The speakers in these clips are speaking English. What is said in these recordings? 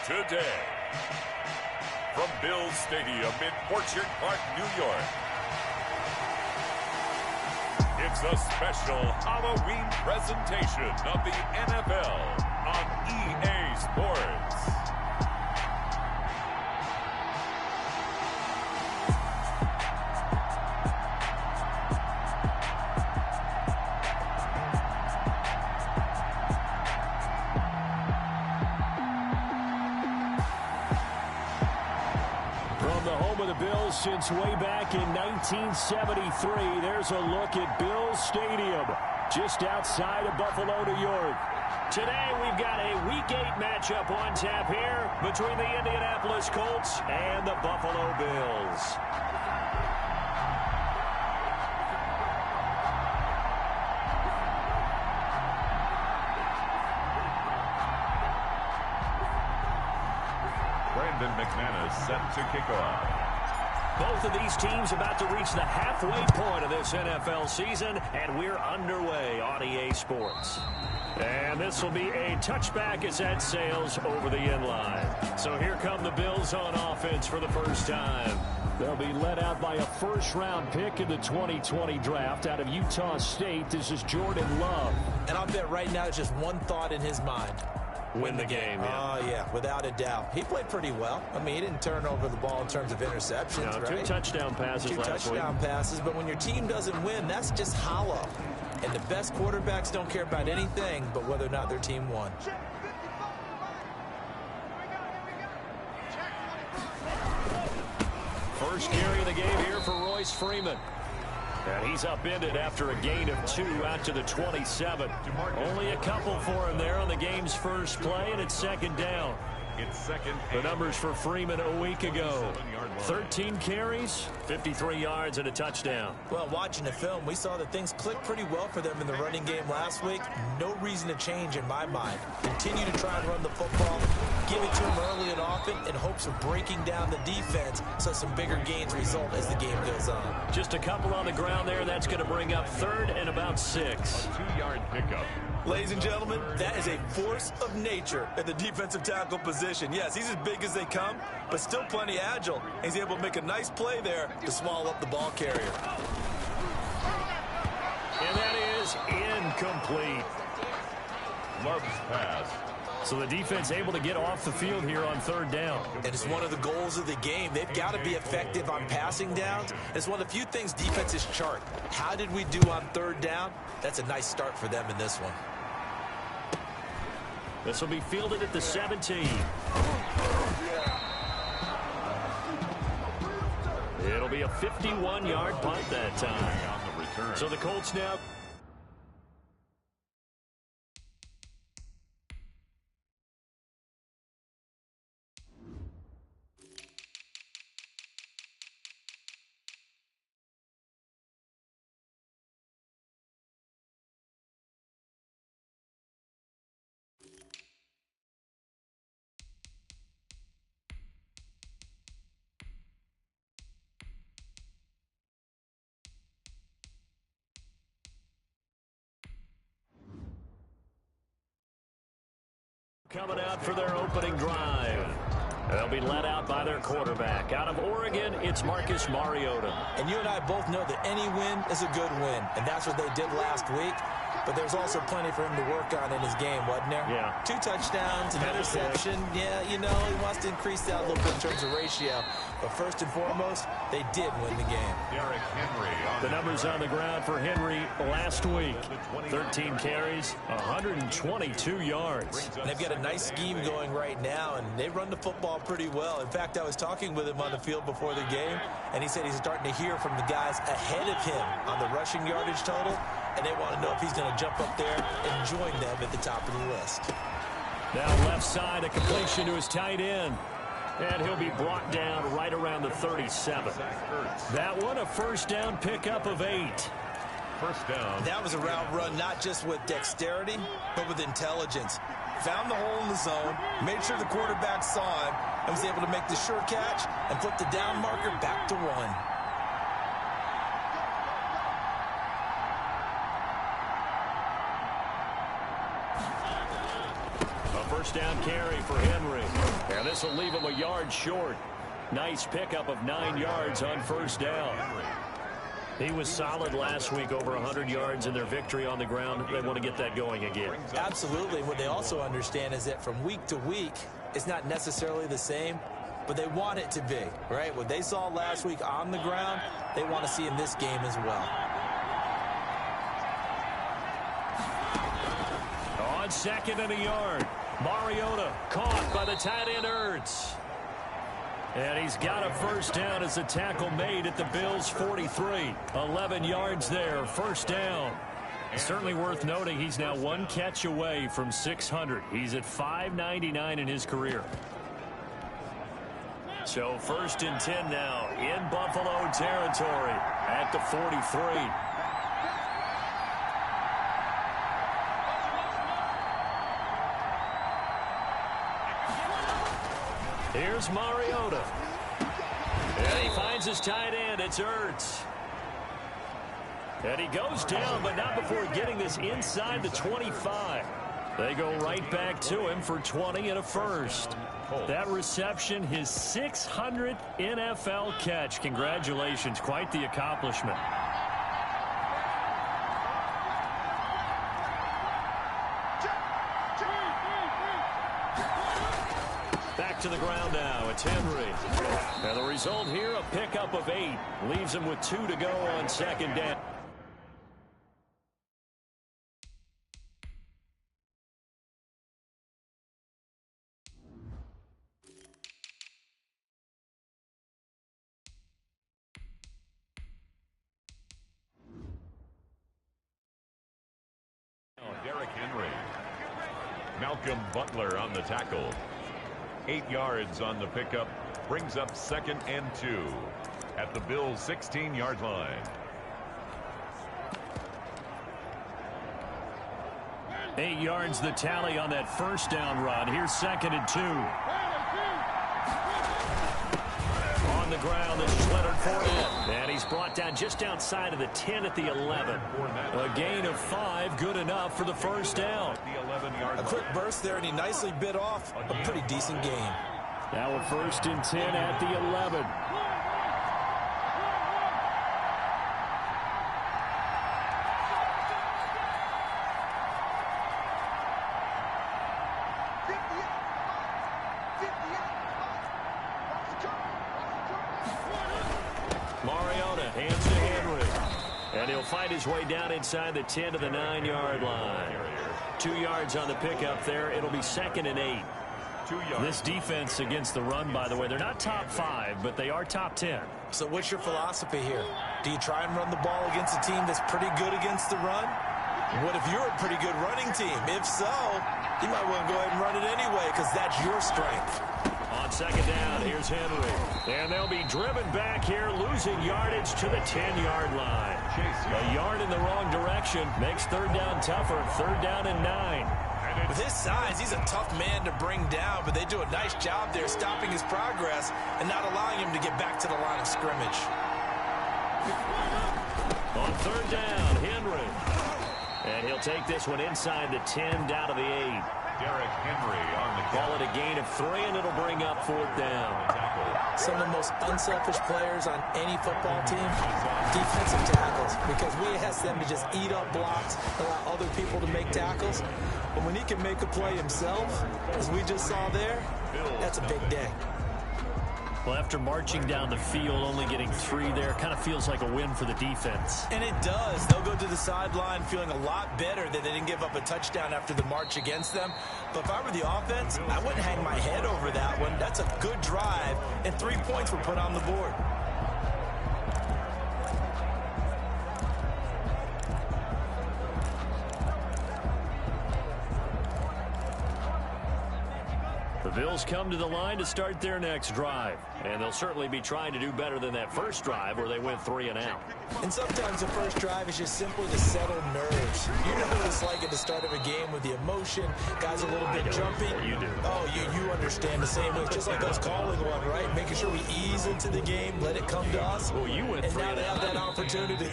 today. From Bills Stadium in Orchard Park, New York, it's a special Halloween presentation of the NFL on EA Sports. Bills since way back in 1973. There's a look at Bills Stadium just outside of Buffalo, New York. Today we've got a Week 8 matchup on tap here between the Indianapolis Colts and the Buffalo Bills. Brandon McManus set to kick off. Both of these teams about to reach the halfway point of this NFL season, and we're underway on EA Sports. And this will be a touchback as that sails over the inline. So here come the Bills on offense for the first time. They'll be led out by a first-round pick in the 2020 draft out of Utah State. This is Jordan Love. And I'll bet right now it's just one thought in his mind. Win the game. Oh, yeah, without a doubt. He played pretty well. I mean, he didn't turn over the ball in terms of interceptions, no, right? 2 touchdown passes last week. 2 touchdown passes, but when your team doesn't win, that's just hollow. And the best quarterbacks don't care about anything but whether or not their team won. First carry of the game here for Royce Freeman. And he's upended after a gain of 2 out to the 27. Only a couple for him there on the game's first play, and it's second down. The numbers for Freeman a week ago. 13 carries, 53 yards, and a touchdown. Well, watching the film, we saw that things clicked pretty well for them in the running game last week. No reason to change in my mind. Continue to try and run the football, give it to them early and often in hopes of breaking down the defense so some bigger gains result as the game goes on. Just a couple on the ground there. That's going to bring up third and about 6. A 2-yard pickup. Ladies and gentlemen, that is a force of nature at the defensive tackle position. Yes, he's as big as they come, but still plenty agile. He's able to make a nice play there to swallow up the ball carrier. And that is incomplete. Love's pass. So the defense able to get off the field here on third down. And it's one of the goals of the game. They've got to be effective on passing downs. It's one of the few things defenses chart. How did we do on third down? That's a nice start for them in this one. This will be fielded at the 17. It'll be a 51-yard punt that time. So the Colts now... coming out for their opening drive. They'll be led out by their quarterback. Out of Oregon, it's Marcus Mariota. And you and I both know that any win is a good win, and that's what they did last week. But there's also plenty for him to work on in his game, wasn't there? Yeah. 2 touchdowns, an interception. Yeah, you know, he wants to increase that a little bit in terms of ratio. But first and foremost, they did win the game. Derrick Henry. The numbers on the ground for Henry last week. 13 carries, 122 yards. And they've got a nice scheme going right now, and they run the football pretty well. In fact, I was talking with him on the field before the game, and he said he's starting to hear from the guys ahead of him on the rushing yardage total, and they want to know if he's going to jump up there and join them at the top of the list. Now left side, a completion to his tight end. And he'll be brought down right around the 37. That one, a first down pickup of 8. First down. That was a route run not just with dexterity, but with intelligence. Found the hole in the zone, made sure the quarterback saw him, and was able to make the sure catch and flip the down marker back to 1. first down carry for Henry. And this will leave him a yard short. Nice pickup of 9 yards on first down. He was solid last week, over 100 yards in their victory on the ground. They want to get that going again. Absolutely. What they also understand is that from week to week, it's not necessarily the same, but they want it to be, right? What they saw last week on the ground, they want to see in this game as well. On 2nd and a yard, Mariota caught by the tight end Ertz. And he's got a first down as the tackle made at the Bills' 43. 11 yards there, first down. Certainly worth noting he's now 1 catch away from 600. He's at 599 in his career. So 1st and 10 now in Buffalo territory at the 43. Here's Mariota. And he finds his tight end. It's Ertz. And he goes down, but not before getting this inside the 25. They go right back to him for 20 and a first. That reception, his 600th NFL catch. Congratulations. Quite the accomplishment. Back to the ground now. It's Henry. And the result here, a pickup of 8. Leaves him with 2 to go on 2nd down. Derrick Henry. Malcolm Butler on the tackle. 8 yards on the pickup. Brings up 2nd and 2 at the Bills' 16-yard line. Eight yards the tally on that first down run. Here's 2nd and 2. On the ground, it's Leonard Fournette. And he's brought down just outside of the 10 at the 11. A gain of 5, good enough for the first down. A quick burst there, and he nicely bit off a pretty decent gain. Now a 1st and 10 at the 11. Mariota hands to Henry. And he'll find his way down inside the 10 to the 9-yard line. 2 yards on the pickup there. It'll be 2nd and 8. 2 yards. This defense against the run, by the way, they're not top 5, but they are top 10. So what's your philosophy here? Do you try and run the ball against a team that's pretty good against the run? What if you're a pretty good running team? If so, you might want to go ahead and run it anyway because that's your strength. On 2nd down, here's Henry. And they'll be driven back here, losing yardage to the 10-yard line. A yard in the wrong direction makes 3rd down tougher. 3rd down and 9. With his size, he's a tough man to bring down, but they do a nice job there stopping his progress and not allowing him to get back to the line of scrimmage. On 3rd down, Henry. And he'll take this one inside the 10 down to the 8. Derrick Henry on the Call it a gain of 3, and it'll bring up 4th down. Some of the most unselfish players on any football team, defensive tackles, because we ask them to just eat up blocks, allow other people to make tackles. But when he can make a play himself, as we just saw there, that's a big day. Well, after marching down the field, only getting 3 there, kind of feels like a win for the defense. And it does. They'll go to the sideline feeling a lot better that they didn't give up a touchdown after the march against them. But if I were the offense, I wouldn't hang my head over that one. That's a good drive, and 3 points were put on the board. The Bills come to the line to start their next drive, and they'll certainly be trying to do better than that first drive where they went 3 and out. And sometimes the first drive is just simply to settle nerves. You know what it's like at the start of a game with the emotion, guys a little bit jumpy. You do. Oh, you understand the same way. It's just like us calling one, right? Making sure we ease into the game, let it come to us. Well, you went and 3 now and they have out. that opportunity.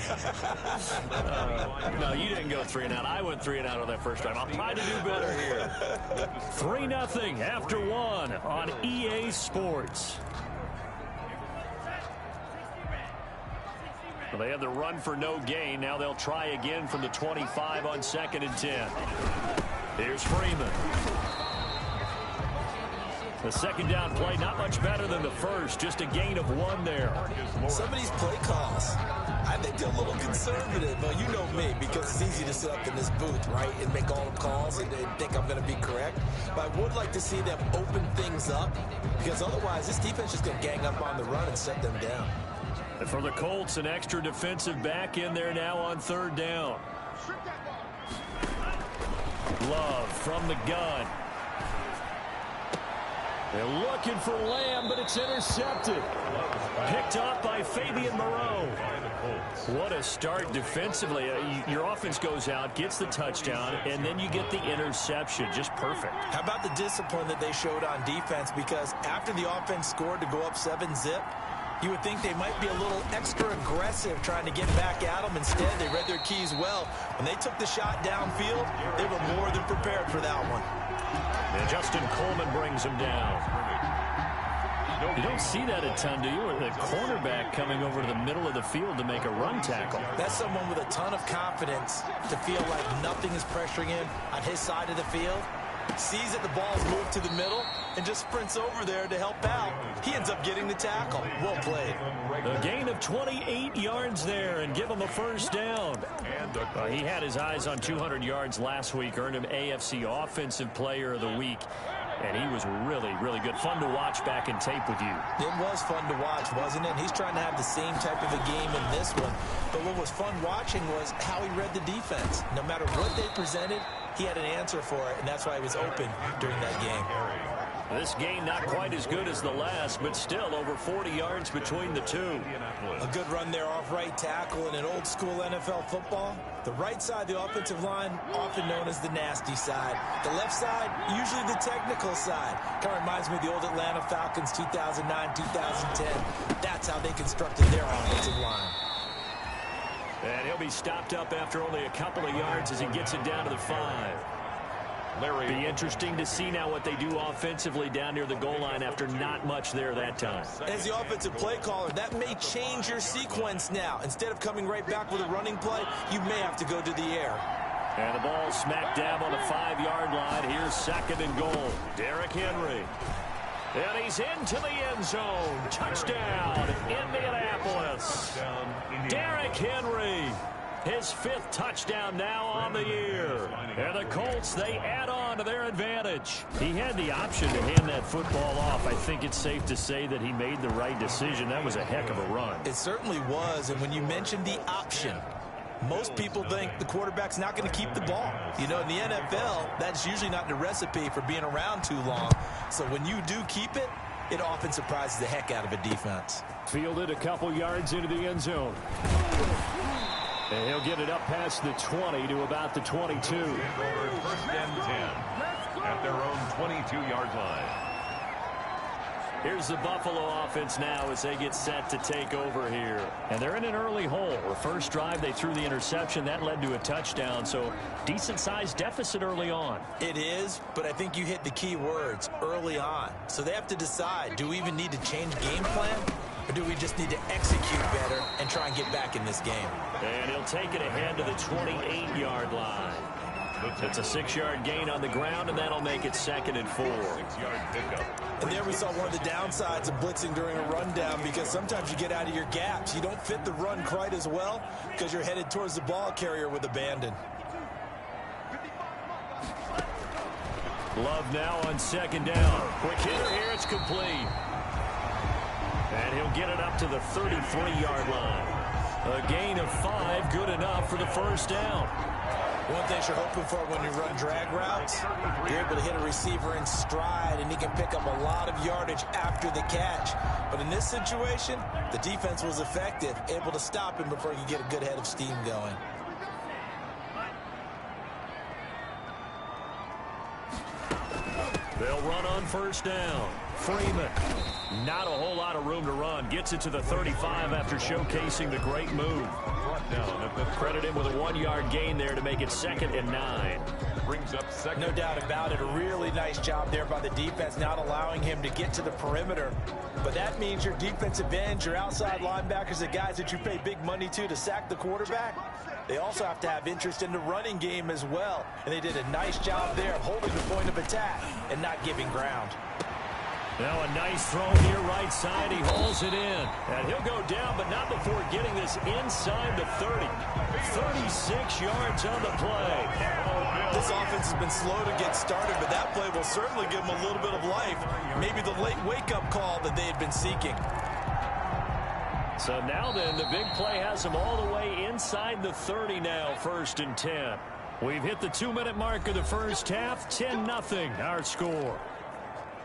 No, you didn't go 3 and out. I went 3 and out on that first drive. I'll try to do better here. 3-0 after 1 on EA Sports. Well, they had the run for no gain. Now they'll try again from the 25 on 2nd and 10. Here's Freeman. The second down play, not much better than the first. Just a gain of 1 there. Some of these play calls, I think they're a little conservative. But you know me, because it's easy to sit up in this booth, right, and make all the calls and think I'm going to be correct. But I would like to see them open things up, because otherwise this defense is just going to gang up on the run and shut them down. And for the Colts, an extra defensive back in there now on 3rd down. Love from the gun. They're looking for Lamb, but it's intercepted. Picked up by Fabian Moreau. What a start defensively. Your offense goes out, gets the touchdown, and then you get the interception. Just perfect. How about the discipline that they showed on defense? Because after the offense scored to go up 7-zip, you would think they might be a little extra aggressive trying to get back at them. Instead, they read their keys well. When they took the shot downfield, they were more than prepared for that one. And Justin Coleman brings him down. You don't see that a ton, do you? The cornerback coming over to the middle of the field to make a run tackle. That's someone with a ton of confidence to feel like nothing is pressuring him on his side of the field. Sees that the ball's moved to the middle and just sprints over there to help out. He ends up getting the tackle. Well played. A gain of 28 yards there and give him a first down. He had his eyes on 200 yards last week, earned him AFC Offensive Player of the Week. And he was really, really good. Fun to watch back in tape with you. It was fun to watch, wasn't it? He's trying to have the same type of a game in this one. But what was fun watching was how he read the defense. No matter what they presented, he had an answer for it, and that's why he was open during that game. This game not quite as good as the last, but still over 40 yards between the two. A good run there off right tackle in an old school NFL football. The right side, the offensive line, often known as the nasty side. The left side, usually the technical side. Kind of reminds me of the old Atlanta Falcons 2009, 2010. That's how they constructed their offensive line. And he'll be stopped up after only a couple of yards as he gets it down to the 5. Be interesting to see now what they do offensively down near the goal line after not much there that time. As the offensive play caller, that may change your sequence now. Instead of coming right back with a running play, you may have to go to the air. And the ball smack dab on the 5-yard line. Here's 2nd and goal. Derrick Henry. And he's into the end zone. Touchdown, Indianapolis. Derrick Henry. His 5th touchdown now on the year. And the Colts, they add on to their advantage. He had the option to hand that football off. I think it's safe to say that he made the right decision. That was a heck of a run. It certainly was. And when you mentioned the option, most people think the quarterback's not going to keep the ball. You know, in the NFL, that's usually not the recipe for being around too long. So when you do keep it, it often surprises the heck out of a defense. Fielded a couple yards into the end zone. And he'll get it up past the 20 to about the 22. 1st and 10 at their own 22-yard line. Here's the Buffalo offense now as they get set to take over here. And they're in an early hole. The first drive, they threw the interception. That led to a touchdown, so decent-sized deficit early on. It is, but I think you hit the key words, early on. So they have to decide, do we even need to change game plan? Or do we just need to execute better and try and get back in this game? And he'll take it ahead to the 28-yard line. It's a 6-yard gain on the ground, and that'll make it 2nd and 4. 6-yard pickup. And there we saw one of the downsides of blitzing during a rundown, because sometimes you get out of your gaps. You don't fit the run quite as well because you're headed towards the ball carrier with abandon. Love now on 2nd down. Quick hitter here, it's complete. And he'll get it up to the 33-yard line. A gain of 5, good enough for the first down. One thing you're hoping for when you run drag routes, you're able to hit a receiver in stride, and he can pick up a lot of yardage after the catch. But in this situation, the defense was effective, able to stop him before he could get a good head of steam going. They'll run on first down. Freeman, not a whole lot of room to run. Gets it to the 35 after showcasing the great move. Credit him with a 1-yard gain there to make it 2nd and 9. Brings up second. No doubt about it. A really nice job there by the defense, not allowing him to get to the perimeter. But that means your defensive ends, your outside linebackers, the guys that you pay big money to sack the quarterback, they also have to have interest in the running game as well. And they did a nice job there of holding the point of attack and not giving ground. Now a nice throw near right side. He hauls it in. And he'll go down, but not before getting this inside the 30. 36 yards on the play. This offense has been slow to get started, but that play will certainly give them a little bit of life. Maybe the late wake-up call that they had been seeking. So now then, the big play has them all the way inside the 30 now, 1st and 10. We've hit the 2-minute mark of the first half. 10-0 our score.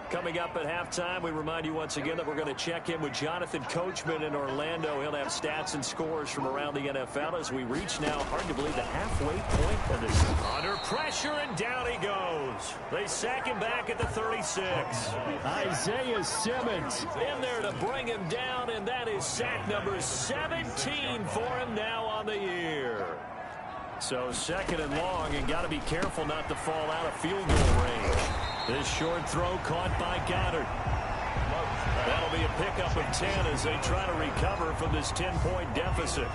Coming up at halftime, we remind you once again that we're going to check in with Jonathan Coachman in Orlando. He'll have stats and scores from around the NFL as we reach now, hard to believe, the halfway point of this. Under pressure, and down he goes. They sack him back at the 36. Isaiah Simmons in there to bring him down, and that is sack number 17 for him now on the year. So 2nd and long, and got to be careful not to fall out of field goal range. This short throw caught by Goddard. That'll be a pickup of 10 as they try to recover from this 10-point deficit.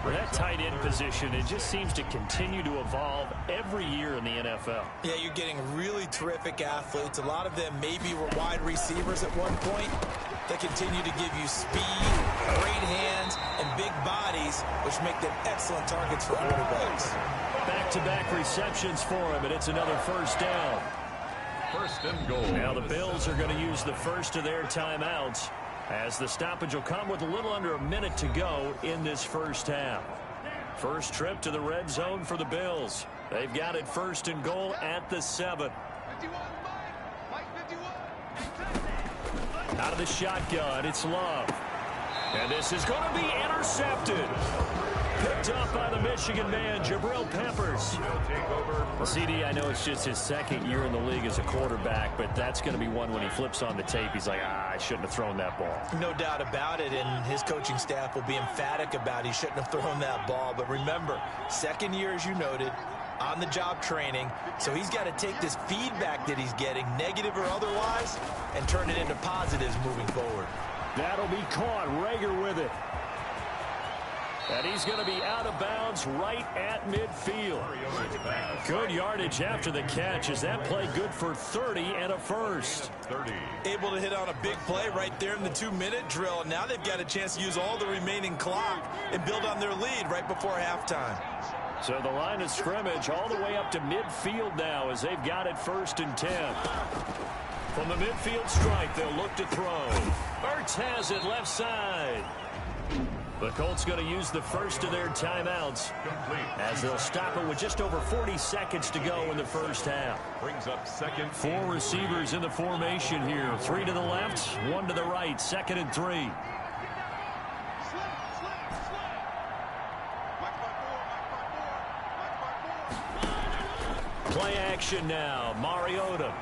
That tight end position, it just seems to continue to evolve every year in the NFL. Yeah, you're getting really terrific athletes. A lot of them maybe were wide receivers at one point. They continue to give you speed, great hands, and big bodies, which make them excellent targets for quarterbacks. Back-to-back receptions for him, and it's another 1st down. 1st and goal. Now the Bills are going to use the first of their timeouts as the stoppage will come with a little under a minute to go in this first half. First trip to the red zone for the Bills. They've got it 1st and goal at the 7. Out of the shotgun, it's Love. And this is going to be intercepted. Picked up by the Michigan man, Jabril Peppers. CD, I know it's just his 2nd year in the league as a quarterback, but that's going to be one when he flips on the tape. He's like, I shouldn't have thrown that ball. No doubt about it, and his coaching staff will be emphatic about he shouldn't have thrown that ball. But remember, 2nd year, as you noted, on-the-job training, so he's got to take this feedback that he's getting, negative or otherwise, and turn it into positives moving forward. That'll be caught. Rager with it. And he's going to be out of bounds right at midfield. Good yardage after the catch. Is that play good for 30 and a 1st? 30. Able to hit on a big play right there in the 2-minute drill. And now they've got a chance to use all the remaining clock and build on their lead right before halftime. So the line of scrimmage all the way up to midfield now as they've got it 1st and 10. From the midfield stripe, they'll look to throw. Ertz has it left side. The Colts going to use the first of their timeouts as they'll stop it with just over 40 seconds to go in the first half. Brings up 2nd. 4 receivers in the formation here. 3 to the left, 1 to the right. 2nd and 3. Play action now. Mariota.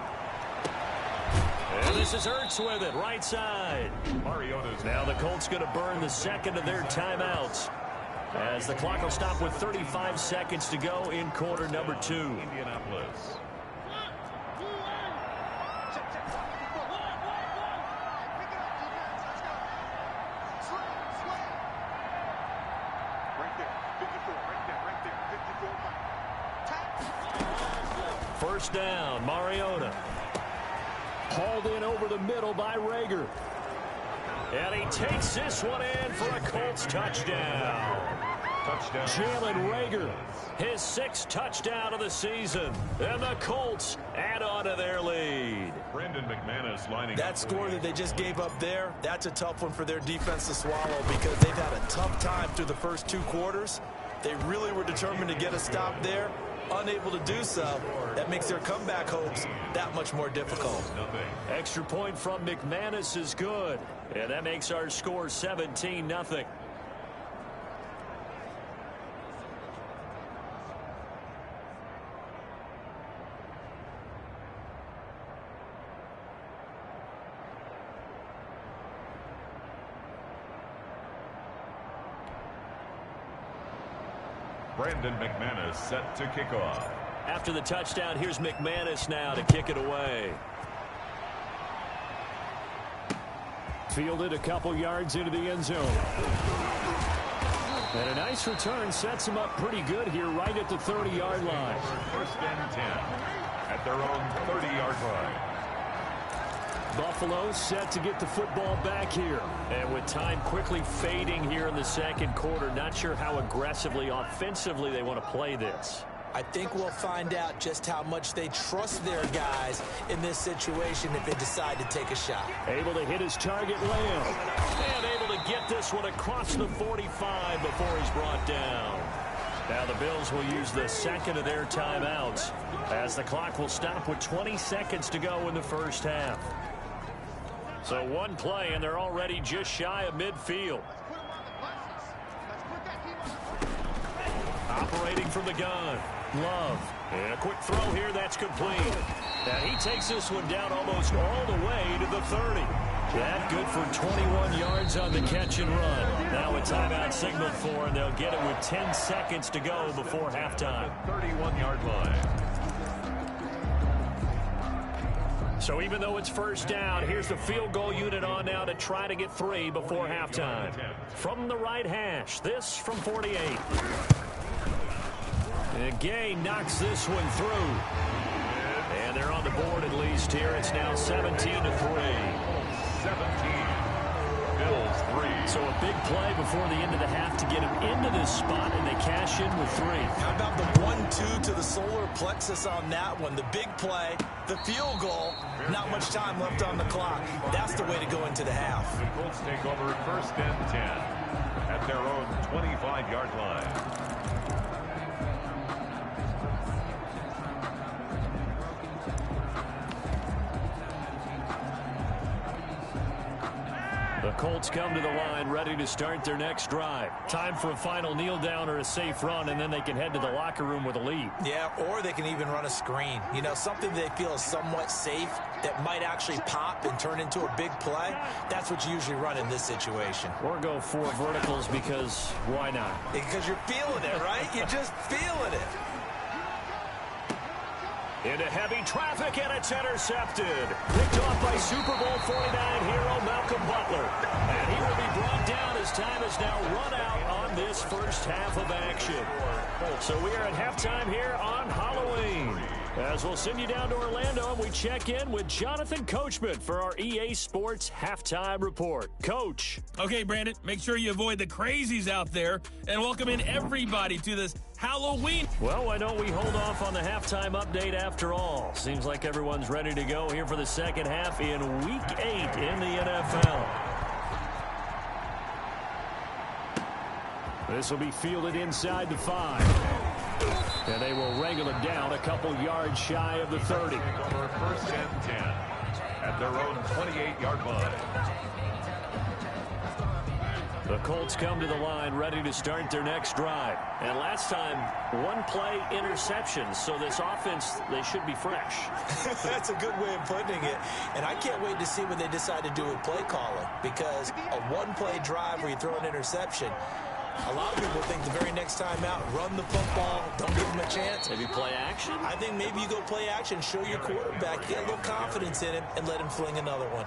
And this is Ertz with it, right side. Mariota's now the Colts going to burn the 2nd of their timeouts as the clock will stop with 35 seconds to go in quarter number 2. Indianapolis. First down, Mariota. Hauled in over the middle by Rager. And he takes this one in for a Colts touchdown. Touchdown. Jalen Rager, his 6th touchdown of the season. And the Colts add on to their lead. Brandon McManus lining that score that they just gave up there, that's a tough one for their defense to swallow because they've had a tough time through the first 2 quarters. They really were determined to get a stop there, unable to do so, that makes their comeback hopes that much more difficult. Extra point from McManus is good. And that makes our score 17-0. Brandon McManus set to kick off. After the touchdown, here's McManus now to kick it away. Fielded a couple yards into the end zone. And a nice return sets him up pretty good here right at the 30-yard line. First and 10 at their own 30-yard line. Buffalo set to get the football back here. And with time quickly fading here in the second quarter, not sure how aggressively, offensively they want to play this. I think we'll find out just how much they trust their guys in this situation if they decide to take a shot. Able to hit his target, Lamb. And able to get this one across the 45 before he's brought down. Now the Bills will use the second of their timeouts as the clock will stop with 20 seconds to go in the first half. So one play, and they're already just shy of midfield. Operating from the gun. Love. And a quick throw here that's complete. And he takes this one down almost all the way to the 30. That good for 21 yards on the catch and run. Now a timeout signaled for, and they'll get it with 10 seconds to go before halftime. 31-yard line. So even though it's first down, here's the field goal unit on now to try to get 3 before halftime. From the right hash, this from 48. And Gay knocks this one through. And they're on the board at least here. It's now 17-3. 17. Bills 3. So a big play before the end of the half to get him into this spot, and they cash in with 3. How about the 1-2 to the solar plexus on that one? The big play, the field goal, not much time left on the clock. That's the way to go into the half. The Colts take over first and 10 at their own 25-yard line. The Colts come to the line ready to start their next drive. Time for a final kneel down or a safe run, and then they can head to the locker room with a lead. Yeah, or they can even run a screen. You know, something they feel is somewhat safe that might actually pop and turn into a big play. That's what you usually run in this situation. Or go 4 verticals because why not? Because you're feeling it, right? You're just feeling it. Into heavy traffic, and it's intercepted. Picked off by Super Bowl 49 hero Malcolm Butler. And he will be brought down as time is now run out on this first half of action. So we are at halftime here on Halloween. As we'll send you down to Orlando, and we check in with Jonathan Coachman for our EA Sports Halftime Report. Coach. Okay, Brandon, make sure you avoid the crazies out there and welcome in everybody to this Halloween. Well, why don't we hold off on the halftime update after all? Seems like everyone's ready to go here for the second half in Week 8 in the NFL. This will be fielded inside the 5. And they will wrangle him down a couple yards shy of the 30. Over first and 10 at their own 28-yard line. The Colts come to the line ready to start their next drive. And last time, 1 play interception. So this offense, they should be fresh. That's a good way of putting it. And I can't wait to see what they decide to do with play calling. Because a 1-play drive where you throw an interception, a lot of people think the very next time out, run the football, don't give them a chance. Maybe play action? I think maybe you go play action, show your quarterback, get a little confidence in him, and let him fling another one.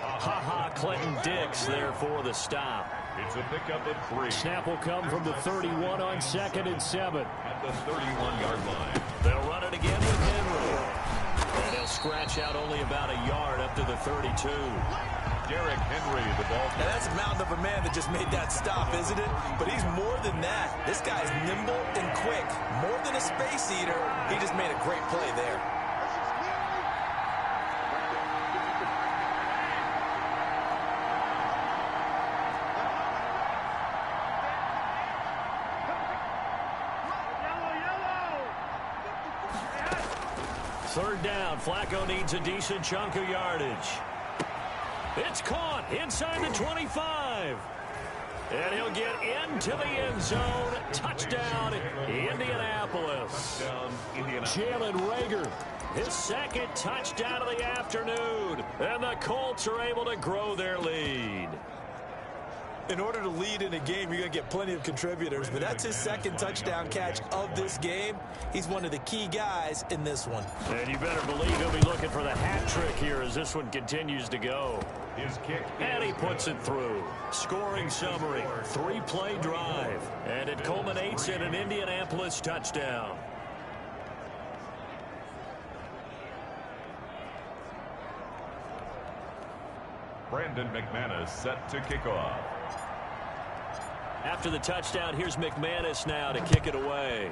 Ha-ha, Clinton Dix there for the stop. It's a pickup of 3. Snap will come from the 31 on 2nd and 7. At the 31-yard line. They'll run it again with Henry. And he'll scratch out only about a yard up to the 32. Derrick Henry, the ball. Now that's a mountain of a man that just made that stop, isn't it? But he's more than that. This guy's nimble and quick. More than a space eater. He just made a great play there. Third down. Flacco needs a decent chunk of yardage. It's caught inside the 25. And he'll get into the end zone. Touchdown, Indianapolis. Jalen Reagor, his second touchdown of the afternoon. And the Colts are able to grow their lead. In order to lead in a game, you're going to get plenty of contributors, but that's his second touchdown catch of this game. He's one of the key guys in this one. And you better believe he'll be looking for the hat trick here as this one continues to go. His kick. And he puts it through. Scoring summary, 3-play drive. And it culminates in an Indianapolis touchdown. Brandon McManus set to kick off. After the touchdown, here's McManus now to kick it away.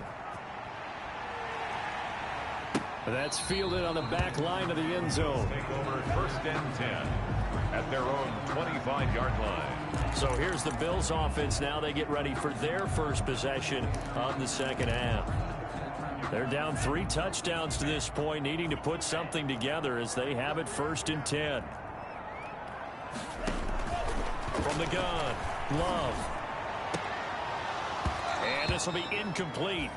That's fielded on the back line of the end zone. Take over 1st and 10 at their own 25-yard line. So here's the Bills offense now. They get ready for their first possession of the second half. They're down 3 touchdowns to this point, needing to put something together as they have it 1st and 10. From the gun, Love. And this will be incomplete.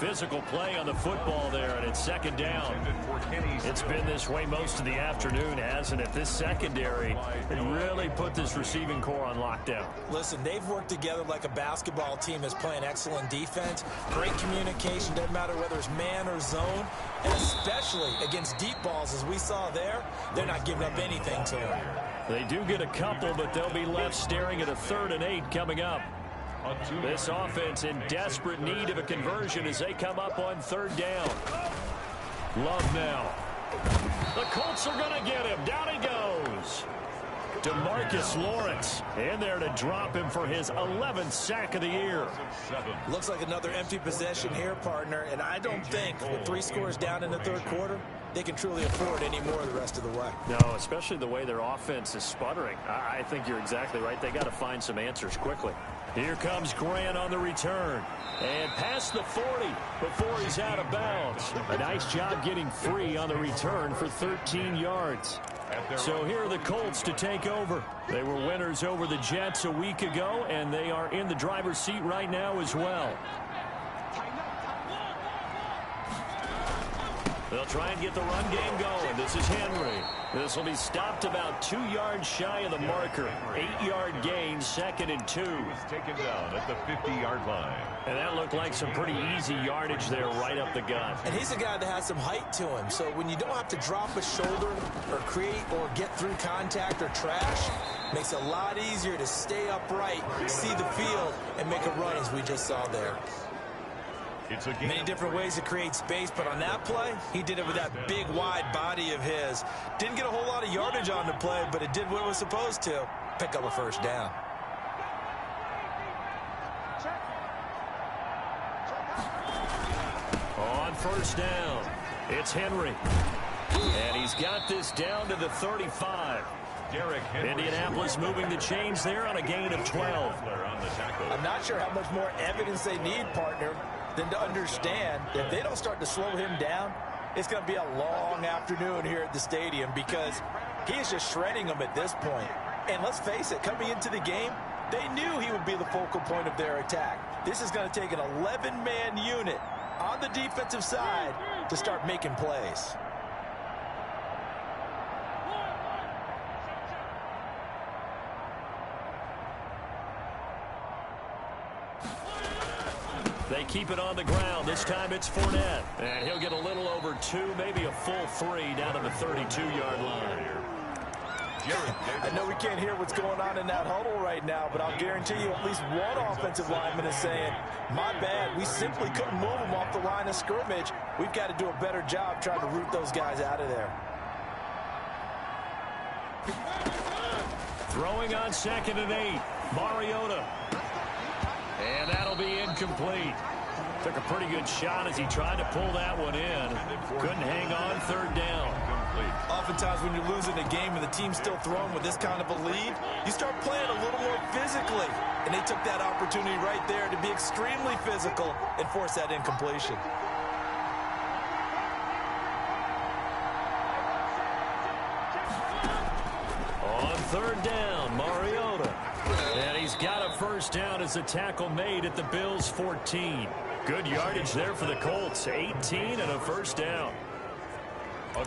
Physical play on the football there, and it's second down. It's been this way most of the afternoon, hasn't it? This secondary really put this receiving core on lockdown. Listen, they've worked together like a basketball team that's playing excellent defense. Great communication, doesn't matter whether it's man or zone. And especially against deep balls, as we saw there, they're not giving up anything to them. They do get a couple, but they'll be left staring at a 3rd and 8 coming up. This offense in desperate need of a conversion as they come up on 3rd down. Love now. The Colts are going to get him. Down he goes. DeMarcus Lawrence in there to drop him for his 11th sack of the year. Looks like another empty possession here, partner, and I don't think with 3 scores down in the 3rd quarter, they can truly afford any more the rest of the way. No, especially the way their offense is sputtering. I think you're exactly right. They got to find some answers quickly. Here comes Grant on the return. And past the 40 before he's out of bounds. A nice job getting free on the return for 13 yards. So here are the Colts to take over. They were winners over the Jets a week ago, and they are in the driver's seat right now as well. They'll try and get the run game going. This is Henry. This will be stopped about 2 yards shy of the marker. 8-yard gain, 2nd and 2. He was taken down at the 50-yard line. And that looked like some pretty easy yardage there right up the gut. And he's a guy that has some height to him. So when you don't have to drop a shoulder or create or get through contact or trash, makes it a lot easier to stay upright, see the field, and make a run as we just saw there. It's a Many different ways to create space, but on that play, he did it with that big, wide body of his. Didn't get a whole lot of yardage on the play, but it did what it was supposed to. Pick up a 1st down. On 1st down, it's Henry. And he's got this down to the 35. Indianapolis moving the chains there on a gain of 12. I'm not sure how much more evidence they need, partner, than to understand if they don't start to slow him down, it's going to be a long afternoon here at the stadium because he is just shredding them at this point. And let's face it, coming into the game, they knew he would be the focal point of their attack. This is going to take an 11-man unit on the defensive side to start making plays. They keep it on the ground. This time it's Fournette. And he'll get a little over 2, maybe a full 3 down to the 32-yard line. I know we can't hear what's going on in that huddle right now, but I'll guarantee you at least one offensive lineman is saying, my bad, we simply couldn't move them off the line of scrimmage. We've got to do a better job trying to root those guys out of there. Throwing on 2nd and 8. Mariota. And that'll be incomplete. Took a pretty good shot as he tried to pull that one in. Couldn't hang on 3rd down. Oftentimes when you're losing a game and the team's still throwing with this kind of a lead, you start playing a little more physically. And they took that opportunity right there to be extremely physical and force that incompletion. third down, Mariota. And he's got a first down as the tackle made at the Bills' 14. Good yardage there for the Colts. 18 and a first down.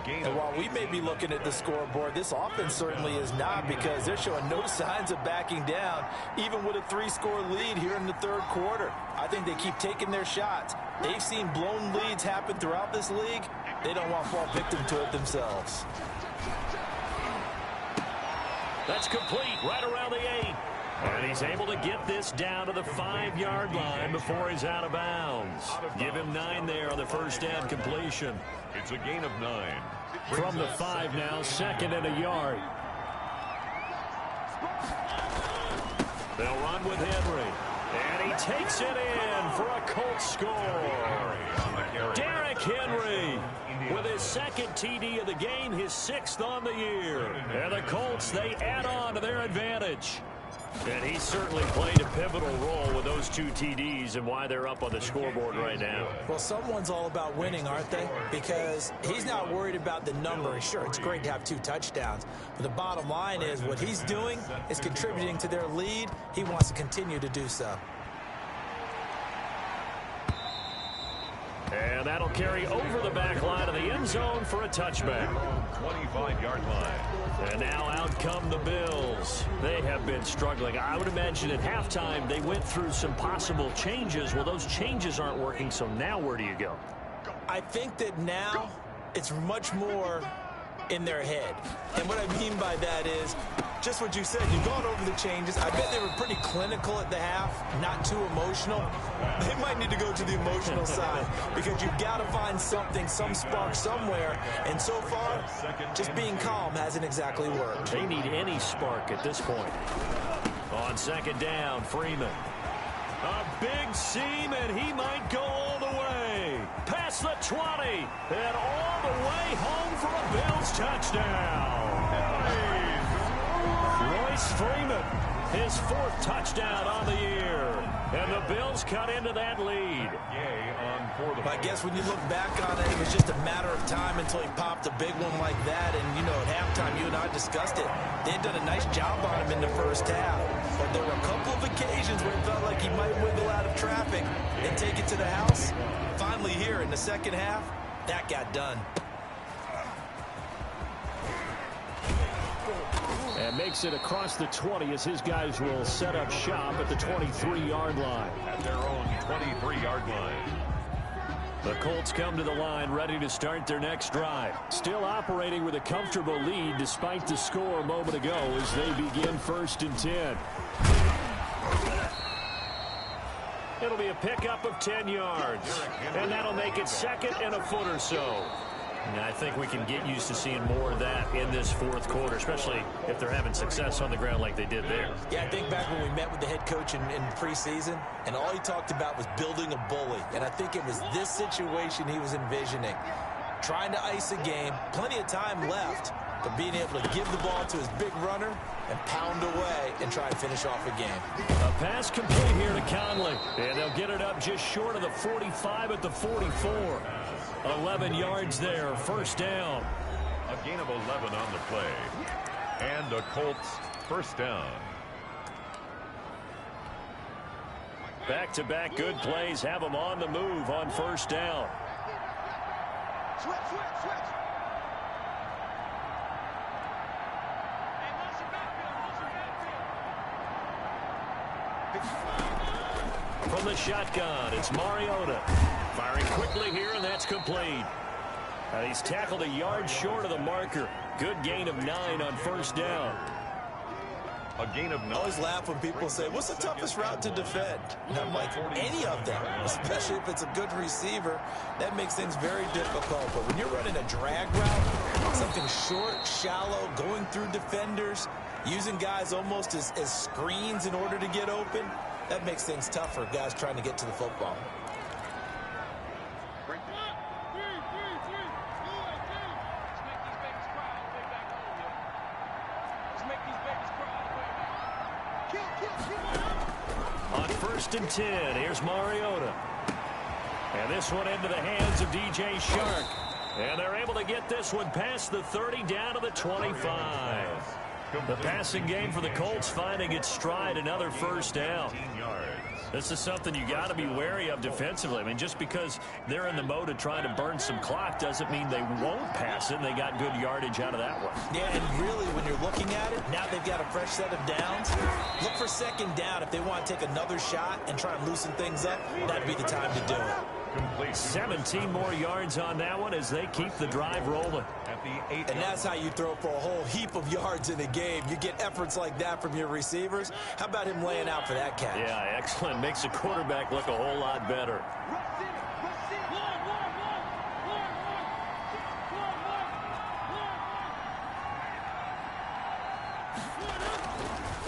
And while we may be looking at the scoreboard, this offense certainly is not, because they're showing no signs of backing down, even with a 3-score lead here in the third quarter. I think they keep taking their shots. They've seen blown leads happen throughout this league. They don't want to fall victim to it themselves. That's complete right around the 8. And he's able to get this down to the 5-yard line before he's out of bounds. Give him 9 there on the first down completion. It's a gain of 9. From the 5 now, 2nd and a yard. They'll run with Henry. And he takes it in for a Colts score. Derrick Henry with his 2nd TD of the game, his 6th on the year. And the Colts, they add on to their advantage. And he certainly played a pivotal role with those 2 TDs and why they're up on the scoreboard right now. Well, someone's all about winning, aren't they? Because he's not worried about the number. Sure, it's great to have 2 touchdowns. But the bottom line is what he's doing is contributing to their lead. He wants to continue to do so. And that'll carry over the back line of the end zone for a touchback. 25-yard line. And now out come the Bills. They have been struggling. I would imagine at halftime they went through some possible changes. Well, those changes aren't working, so now where do you go? I think that now it's much more in their head. And what I mean by that is just what you said. You've gone over the changes. I bet they were pretty clinical at the half, not too emotional. They might need to go to the emotional side, because you've got to find something, some spark somewhere. And so far, just being calm hasn't exactly worked. They need any spark at this point. On 2nd down, Freeman. A big seam, and he might go all the way. Past the 20, and all the way home for a Bills touchdown. Royce Freeman, his 4th touchdown on the year. And the Bills cut into that lead. I guess when you look back on it, it was just a matter of time until he popped a big one like that. And, you know, at halftime, you and I discussed it. They had done a nice job on him in the first half. But there were a couple of occasions where it felt like he might wiggle out of traffic and take it to the house. Finally here in the second half, that got done. And makes it across the 20 as his guys will set up shop at the 23-yard line. At their own 23-yard line. The Colts come to the line ready to start their next drive. Still operating with a comfortable lead despite the score a moment ago as they begin 1st and 10. It'll be a pickup of 10 yards. And that'll make it 2nd and a foot or so. And I think we can get used to seeing more of that in this 4th quarter, especially if they're having success on the ground like they did there. Yeah, I think back when we met with the head coach in preseason, and all he talked about was building a bully. And I think it was this situation he was envisioning. Trying to ice a game, plenty of time left, but being able to give the ball to his big runner and pound away and try to finish off a game. A pass complete here to Conley. And they'll get it up just short of the 45 at the 44. 11 yards there, 1st down. A gain of 11 on the play. And a Colts 1st down. Back-to-back good plays have them on the move on 1st down. From the shotgun, it's Mariota. Firing quickly here, and that's complete. He's tackled a yard short of the marker. Good gain of 9 on 1st down. A gain of 9. I always laugh when people say, what's the toughest route to defend? And I'm like, any of them, especially if it's a good receiver. That makes things very difficult. But when you're running a drag route, something short, shallow, going through defenders, using guys almost as screens in order to get open, that makes things tough for guys trying to get to the football. On 1st and 10, here's Mariota. And this one into the hands of DJ Shark. And they're able to get this one past the 30 down to the 25. The passing game for the Colts finding its stride, another first down. This is something you got to be wary of defensively. I mean, just because they're in the mode of trying to burn some clock doesn't mean they won't pass it. And they got good yardage out of that one. Yeah, and really, when you're looking at it, now they've got a fresh set of downs. Look for second down. If they want to take another shot and try and loosen things up, that'd be the time to do it. Complete. 17 more yards on that one as they keep the drive rolling. At the 8. And that's how you throw for a whole heap of yards in a game. You get efforts like that from your receivers. How about him laying out for that catch? Yeah, excellent. Makes the quarterback look a whole lot better.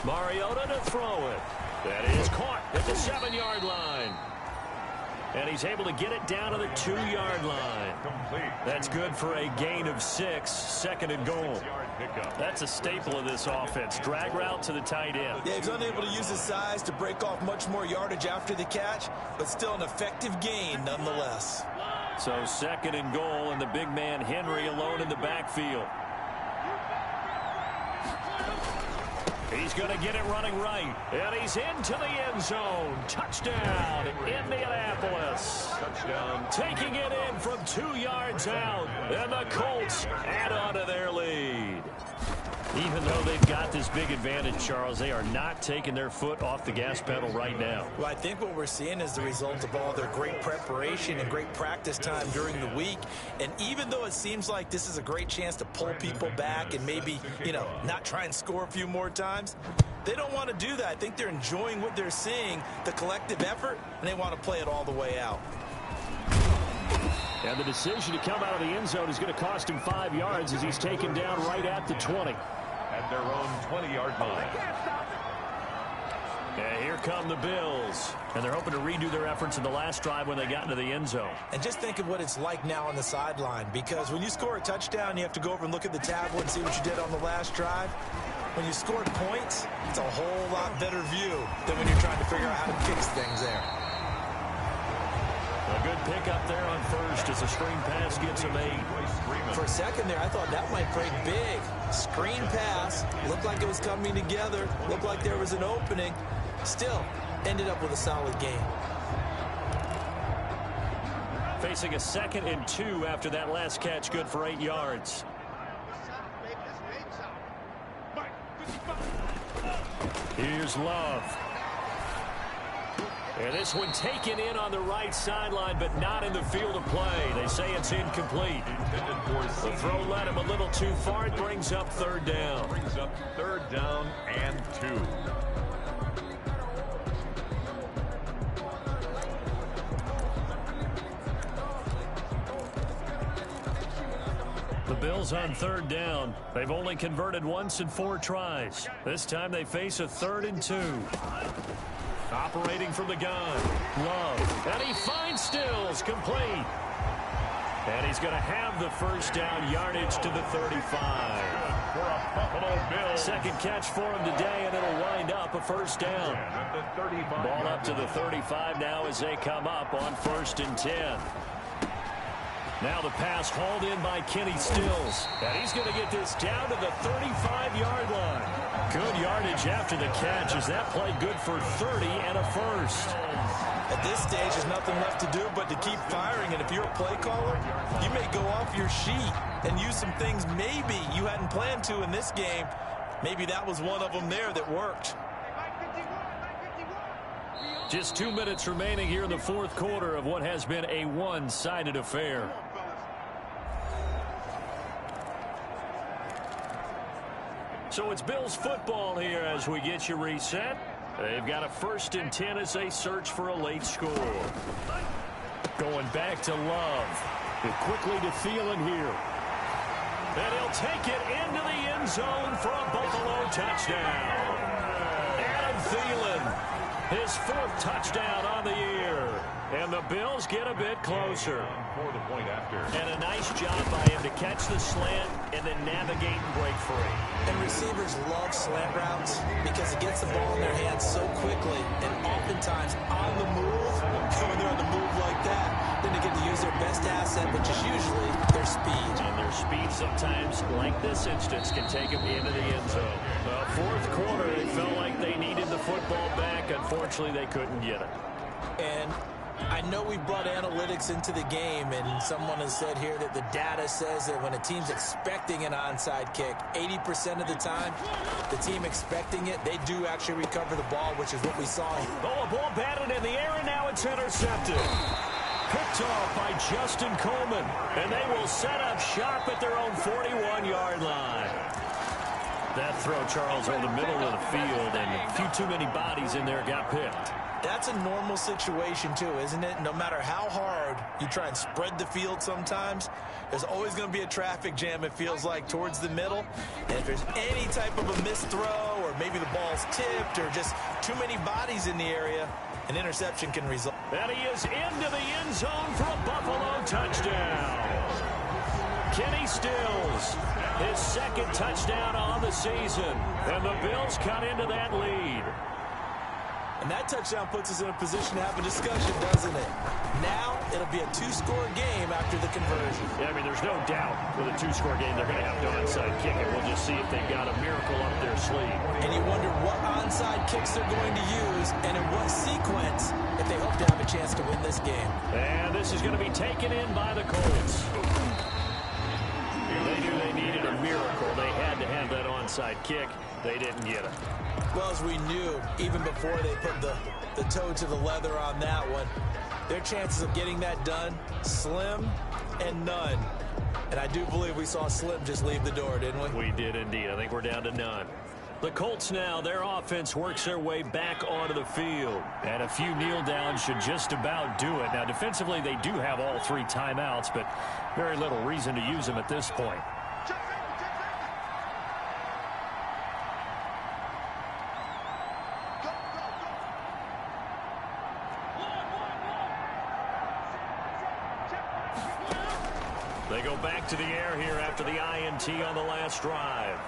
Mariota to throw it. That is caught at the 7-yard line. And he's able to get it down to the 2-yard line. Complete. That's good for a gain of 6, second and goal. That's a staple of this offense. Drag route to the tight end. Yeah, he's unable to use his size to break off much more yardage after the catch, but still an effective gain nonetheless. So second and goal, and the big man Henry alone in the backfield. He's going to get it running right. And he's into the end zone. Touchdown, Indianapolis. Touchdown. Taking it in from 2 yards out. And the Colts add on to their lead. Even though they've got this big advantage, Charles, they are not taking their foot off the gas pedal right now. Well, I think what we're seeing is the result of all their great preparation and great practice time during the week. And even though it seems like this is a great chance to pull people back and maybe, not try and score a few more times, they don't want to do that. I think they're enjoying what they're seeing, the collective effort, and they want to play it all the way out. And the decision to come out of the end zone is going to cost him 5 yards as he's taken down right at the 20. At their own 20-yard line. And here come the Bills. And they're hoping to redo their efforts in the last drive when they got into the end zone. And just think of what it's like now on the sideline, because when you score a touchdown, you have to go over and look at the tablet and see what you did on the last drive. When you scored points, it's a whole lot better view than when you're trying to figure out how to fix things there. A good pickup there on first as a screen pass gets him 8. For a second there, I thought that might break big. Screen pass, looked like it was coming together, looked like there was an opening. Still, ended up with a solid game. Facing a 2nd and 2 after that last catch, good for 8 yards. Here's Love. And this one taken in on the right sideline, but not in the field of play. They say it's incomplete. The throw led him a little too far. It brings up 3rd down. Brings up 3rd down and 2. The Bills on 3rd down. They've only converted once in 4 tries. This time they face a 3rd and 2. Operating from the gun. Love. And he finds Stills. Complete. And he's going to have the first down, yardage to the 35. For a Buffalo Bills. Second catch for him today, and it'll wind up a first down. Ball up to the 35 now as they come up on 1st and 10. Now the pass hauled in by Kenny Stills. And he's going to get this down to the 35-yard line. Good yardage after the catch as that play good for 30 and a first. At this stage, there's nothing left to do but to keep firing. And if you're a play caller, you may go off your sheet and use some things maybe you hadn't planned to in this game. Maybe that was one of them there that worked. Just 2 minutes remaining here in the 4th quarter of what has been a one-sided affair. So it's Bills football here as we get you reset. They've got a 1st and 10 as they search for a late score. Going back to Love. Quickly to Thielen here. And he'll take it into the end zone for a Buffalo touchdown. Adam Thielen, his 4th touchdown on the year. And the Bills get a bit closer. For the point after. And a nice job by him to catch the slant and then navigate and break free. And receivers love slant routes because it gets the ball in their hands so quickly and oftentimes on the move. When they're on the move like that, then they get to use their best asset, which is usually their speed. And their speed sometimes, like this instance, can take them into the end zone. Fourth quarter, they felt like they needed the football back. Unfortunately, they couldn't get it. And I know we brought analytics into the game, and someone has said here that the data says that when a team's expecting an onside kick, 80% of the time, the team expecting it, they do actually recover the ball, which is what we saw. Oh, a ball batted in the air, and now it's intercepted. Picked off by Justin Coleman, and they will set up shop at their own 41-yard line. That throw, Charles, over the middle of the field, and a few too many bodies in there got picked. That's a normal situation, too, isn't it? No matter how hard you try and spread the field sometimes, there's always going to be a traffic jam, it feels like, towards the middle. And if there's any type of a missed throw or maybe the ball's tipped or just too many bodies in the area, an interception can result. And he is into the end zone for a Buffalo touchdown. Kenny Stills, his second touchdown on the season. And the Bills cut into that lead. And that touchdown puts us in a position to have a discussion, doesn't it? Now, it'll be a two-score game after the conversion. Yeah, I mean, there's no doubt with a two-score game they're going to have to onside kick it. We'll just see if they've got a miracle up their sleeve. And you wonder what onside kicks they're going to use and in what sequence if they hope to have a chance to win this game. And this is going to be taken in by the Colts. They knew they needed a miracle. They had to have that onside kick. They didn't get it. Well, as we knew, even before they put the toe to the leather on that one, their chances of getting that done, slim and none. And I do believe we saw Slim just leave the door, didn't we? We did indeed. I think we're down to none. The Colts now, their offense works their way back onto the field. And a few kneel downs should just about do it. Now, defensively, they do have all three timeouts, but very little reason to use them at this point. They go back to the air here after the INT on the last drive.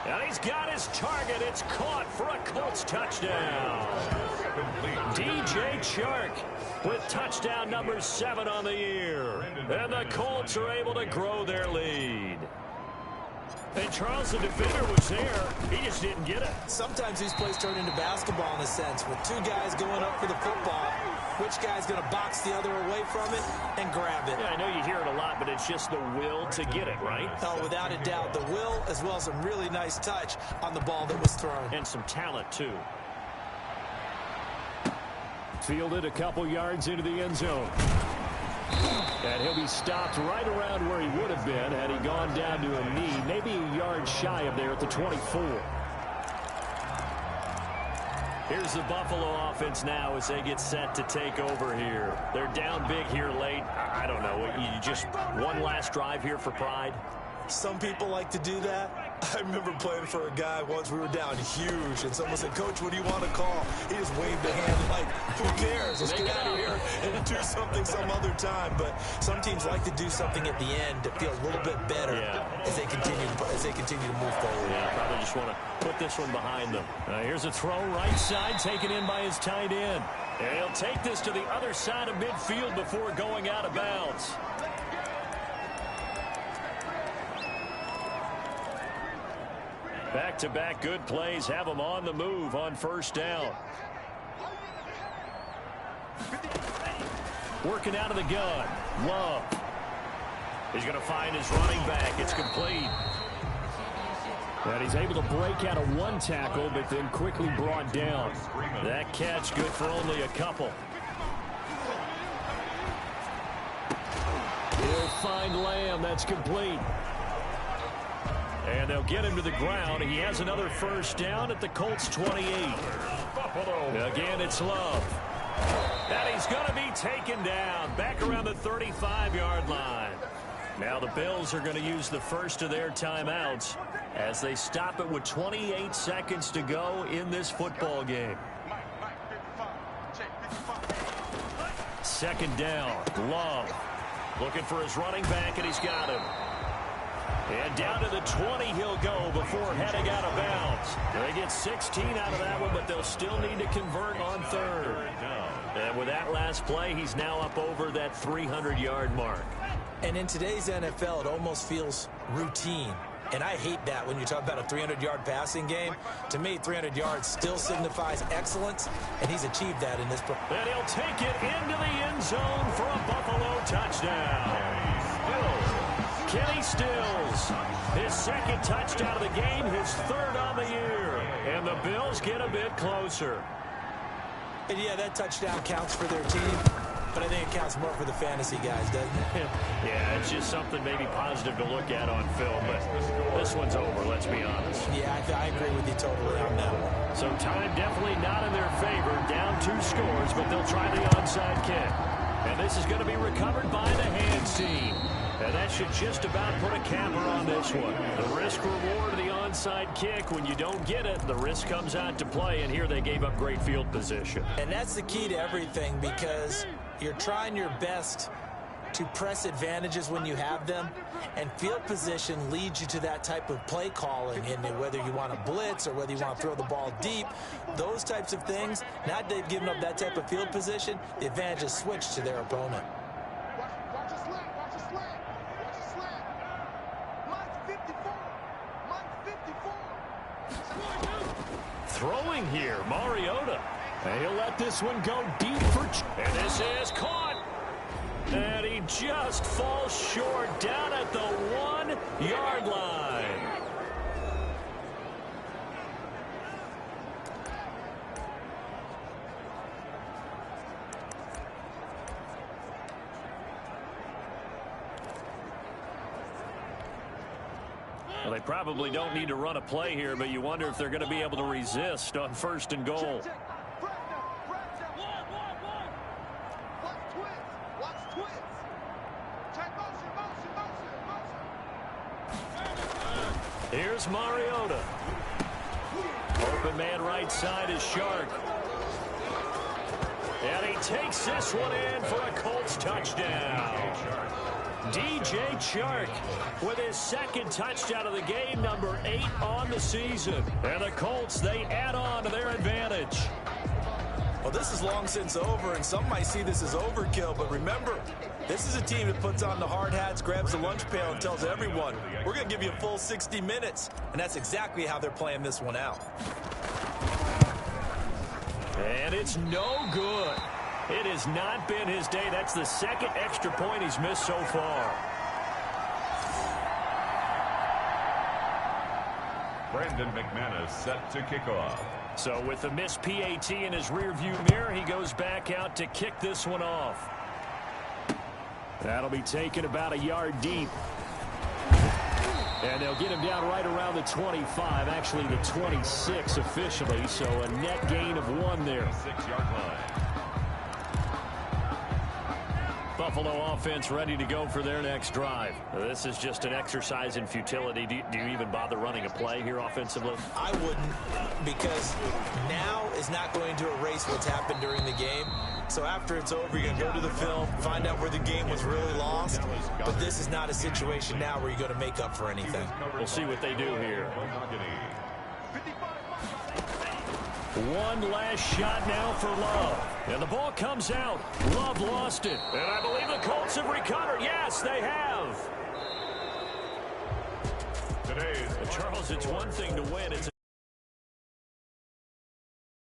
And he's got his target. It's caught for a Colts touchdown. DJ Chark with touchdown number 7 on the year. And the Colts are able to grow their lead. And Charles, the defender, was there. He just didn't get it. Sometimes these plays turn into basketball in a sense. With two guys going up for the football, which guy's going to box the other away from it and grab it? Yeah, I know you hear it a lot, but it's just the will to get it, right? Oh, without a doubt. The will as well as some really nice touch on the ball that was thrown. And some talent, too. Fielded a couple yards into the end zone. And he'll be stopped right around where he would have been had he gone down to a knee, maybe a yard shy of there at the 24. Here's the Buffalo offense now as they get set to take over here. They're down big here late. I don't know. You just one last drive here for pride? Some people like to do that. I remember playing for a guy once. We were down huge, and someone said, "Coach, what do you want to call?" He just waved a hand like, "Who cares? Let's get out of here and do something some other time." But some teams like to do something at the end to feel a little bit better as they continue to move forward. Yeah, probably just want to put this one behind them. Here's a throw right side, taken in by his tight end. And he'll take this to the other side of midfield before going out of bounds. Back-to-back good plays have them on the move on first down. Working out of the gun. Love. He's going to find his running back. It's complete. And he's able to break out of one tackle, but then quickly brought down. That catch good for only a couple. He'll find Lamb. That's complete. And they'll get him to the ground. He has another first down at the Colts 28. Again, it's Love. And he's going to be taken down back around the 35-yard line. Now the Bills are going to use the first of their timeouts as they stop it with 28 seconds to go in this football game. second down. Love looking for his running back, and he's got him. And down to the 20 he'll go before heading out of bounds. They get 16 out of that one, but they'll still need to convert on third. And with that last play, he's now up over that 300-yard mark. And in today's NFL, it almost feels routine. And I hate that when you talk about a 300-yard passing game. To me, 300 yards still signifies excellence, and he's achieved that in this. And he'll take it into the end zone for a Buffalo touchdown. Kenny Stills, his second touchdown of the game, his third on the year. And the Bills get a bit closer. And yeah, that touchdown counts for their team, but I think it counts more for the fantasy guys, doesn't it? Yeah, it's just something maybe positive to look at on film, but this one's over, let's be honest. Yeah, I agree with you totally on that one. So time definitely not in their favor, down 2 scores, but they'll try the onside kick. And this is going to be recovered by the hands team. And that should just about put a capper on this one. The risk-reward of the onside kick, when you don't get it, the risk comes out to play, and here they gave up great field position. And that's the key to everything, because you're trying your best to press advantages when you have them, and field position leads you to that type of play calling, and whether you want to blitz or whether you want to throw the ball deep, those types of things. Now that they've given up that type of field position, the advantage is switched to their opponent. Throwing here, Mariota. And he'll let this one go deep for... And this is caught. And he just falls short down at the 1-yard line. Well, they probably don't need to run a play here, but you wonder if they're going to be able to resist on 1st and goal. Here's Mariota. Open man right side is Shark. And he takes this one in for a Colts touchdown. DJ Chark with his second touchdown of the game, number 8 on the season. And the Colts, they add on to their advantage. Well, this is long since over, and some might see this as overkill, but remember, this is a team that puts on the hard hats, grabs the lunch pail, and tells everyone, we're going to give you a full 60 minutes. And that's exactly how they're playing this one out. And it's no good. It has not been his day. That's the second extra point he's missed so far. Brandon McManus set to kick off. So with the missed PAT in his rearview mirror, he goes back out to kick this one off. That'll be taken about a yard deep. And they'll get him down right around the 25, actually the 26 officially, so a net gain of 1 there. 6-yard line. Buffalo offense ready to go for their next drive. This is just an exercise in futility. Do you even bother running a play here offensively? I wouldn't, because now is not going to erase what's happened during the game. So after it's over, you're going to go to the film, find out where the game was really lost. But this is not a situation now where you're going to make up for anything. We'll see what they do here. One last shot now for Love. And the ball comes out. Love lost it. And I believe the Colts have recovered. Yes, they have. Charles, it's one thing to win. It's